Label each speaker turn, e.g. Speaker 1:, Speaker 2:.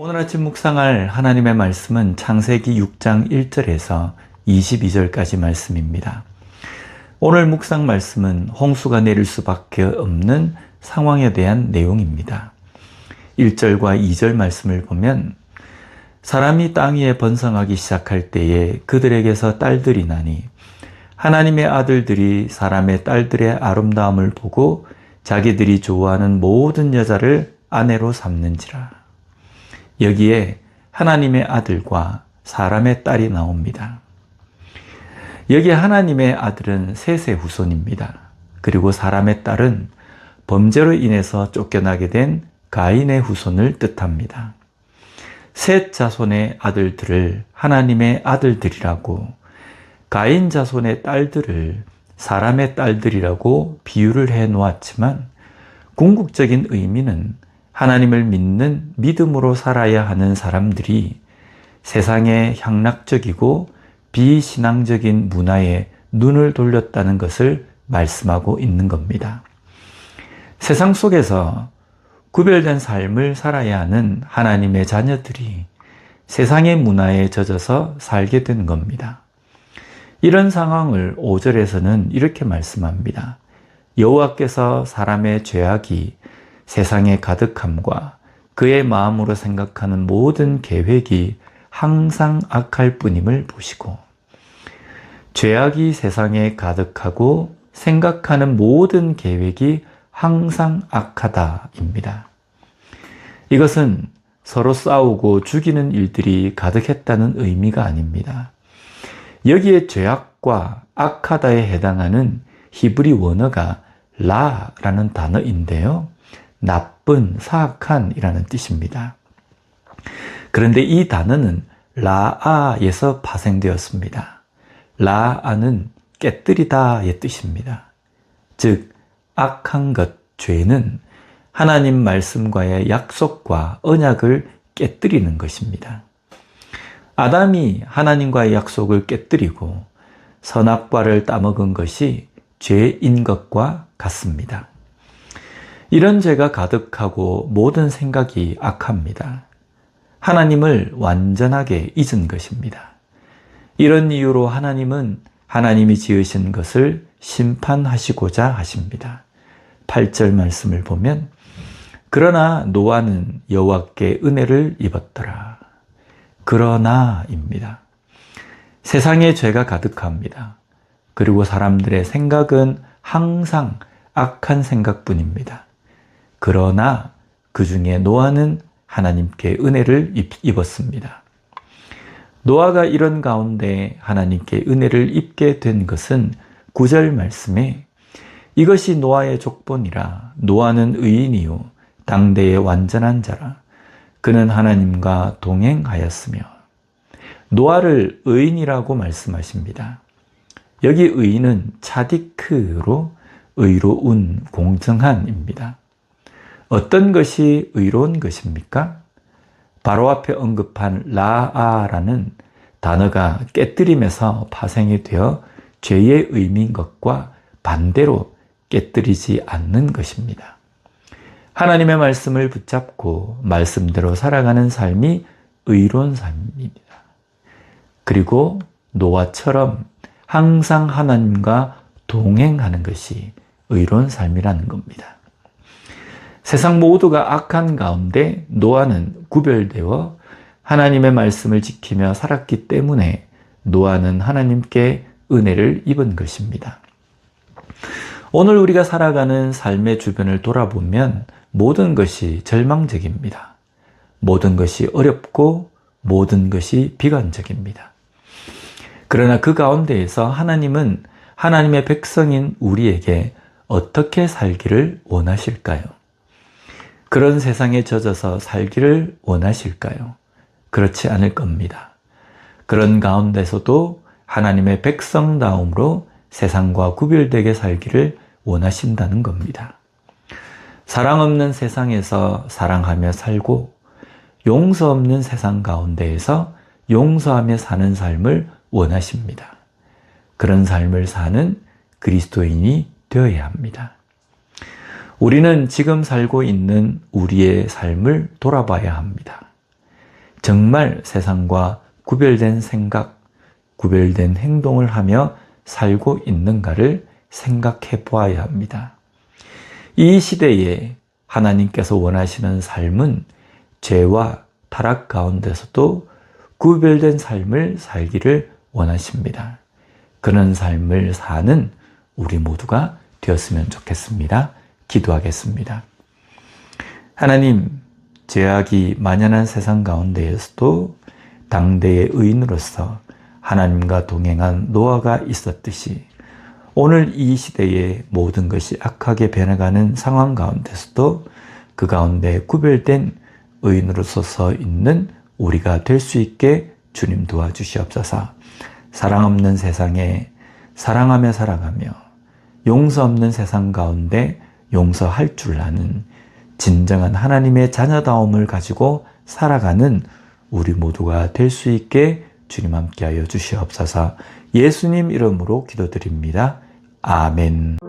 Speaker 1: 오늘 아침 묵상할 하나님의 말씀은 창세기 6장 1절에서 22절까지 말씀입니다. 오늘 묵상 말씀은 홍수가 내릴 수밖에 없는 상황에 대한 내용입니다. 1절과 2절 말씀을 보면 사람이 땅 위에 번성하기 시작할 때에 그들에게서 딸들이 나니 하나님의 아들들이 사람의 딸들의 아름다움을 보고 자기들이 좋아하는 모든 여자를 아내로 삼는지라. 여기에 하나님의 아들과 사람의 딸이 나옵니다. 여기에 하나님의 아들은 셋의 후손입니다. 그리고 사람의 딸은 범죄로 인해서 쫓겨나게 된 가인의 후손을 뜻합니다. 셋 자손의 아들들을 하나님의 아들들이라고, 가인 자손의 딸들을 사람의 딸들이라고 비유를 해 놓았지만 궁극적인 의미는 하나님을 믿는 믿음으로 살아야 하는 사람들이 세상의 향락적이고 비신앙적인 문화에 눈을 돌렸다는 것을 말씀하고 있는 겁니다. 세상 속에서 구별된 삶을 살아야 하는 하나님의 자녀들이 세상의 문화에 젖어서 살게 된 겁니다. 이런 상황을 5절에서는 이렇게 말씀합니다. 여호와께서 사람의 죄악이 세상에 가득함과 그의 마음으로 생각하는 모든 계획이 항상 악할 뿐임을 보시고, 죄악이 세상에 가득하고 생각하는 모든 계획이 항상 악하다입니다. 이것은 서로 싸우고 죽이는 일들이 가득했다는 의미가 아닙니다. 여기에 죄악과 악하다에 해당하는 히브리 원어가 라라는 단어인데요. 나쁜, 사악한 이라는 뜻입니다. 그런데 이 단어는 라아에서 파생되었습니다. 라아는 깨뜨리다의 뜻입니다. 즉, 악한 것, 죄는 하나님 말씀과의 약속과 언약을 깨뜨리는 것입니다. 아담이 하나님과의 약속을 깨뜨리고 선악과를 따먹은 것이 죄인 것과 같습니다. 이런 죄가 가득하고 모든 생각이 악합니다. 하나님을 완전하게 잊은 것입니다. 이런 이유로 하나님은 하나님이 지으신 것을 심판하시고자 하십니다. 8절 말씀을 보면 그러나 노아는 여호와께 은혜를 입었더라. 그러나입니다. 세상에 죄가 가득합니다. 그리고 사람들의 생각은 항상 악한 생각뿐입니다. 그러나 그 중에 노아는 하나님께 은혜를 입었습니다. 노아가 이런 가운데 하나님께 은혜를 입게 된 것은 9절 말씀에 이것이 노아의 족본이라. 노아는 의인이요 당대의 완전한 자라. 그는 하나님과 동행하였으며. 노아를 의인이라고 말씀하십니다. 여기 의인은 차디크로 의로운, 공정한입니다. 어떤 것이 의로운 것입니까? 바로 앞에 언급한 라아라는 단어가 깨뜨림에서 파생이 되어 죄의 의미인 것과 반대로 깨뜨리지 않는 것입니다. 하나님의 말씀을 붙잡고 말씀대로 살아가는 삶이 의로운 삶입니다. 그리고 노아처럼 항상 하나님과 동행하는 것이 의로운 삶이라는 겁니다. 세상 모두가 악한 가운데 노아는 구별되어 하나님의 말씀을 지키며 살았기 때문에 노아는 하나님께 은혜를 입은 것입니다. 오늘 우리가 살아가는 삶의 주변을 돌아보면 모든 것이 절망적입니다. 모든 것이 어렵고 모든 것이 비관적입니다. 그러나 그 가운데에서 하나님은 하나님의 백성인 우리에게 어떻게 살기를 원하실까요? 그런 세상에 젖어서 살기를 원하실까요? 그렇지 않을 겁니다. 그런 가운데서도 하나님의 백성다움으로 세상과 구별되게 살기를 원하신다는 겁니다. 사랑 없는 세상에서 사랑하며 살고 용서 없는 세상 가운데에서 용서하며 사는 삶을 원하십니다. 그런 삶을 사는 그리스도인이 되어야 합니다. 우리는 지금 살고 있는 우리의 삶을 돌아봐야 합니다. 정말 세상과 구별된 생각, 구별된 행동을 하며 살고 있는가를 생각해 보아야 합니다. 이 시대에 하나님께서 원하시는 삶은 죄와 타락 가운데서도 구별된 삶을 살기를 원하십니다. 그런 삶을 사는 우리 모두가 되었으면 좋겠습니다. 기도하겠습니다. 하나님, 죄악이 만연한 세상 가운데에서도 당대의 의인으로서 하나님과 동행한 노아가 있었듯이 오늘 이 시대의 모든 것이 악하게 변해가는 상황 가운데서도 그 가운데 구별된 의인으로서 서 있는 우리가 될 수 있게 주님 도와주시옵소서. 사랑 없는 세상에 사랑하며 살아가며 용서 없는 세상 가운데 용서할 줄 아는 진정한 하나님의 자녀다움을 가지고 살아가는 우리 모두가 될 수 있게 주님 함께하여 주시옵소서. 예수님 이름으로 기도드립니다. 아멘.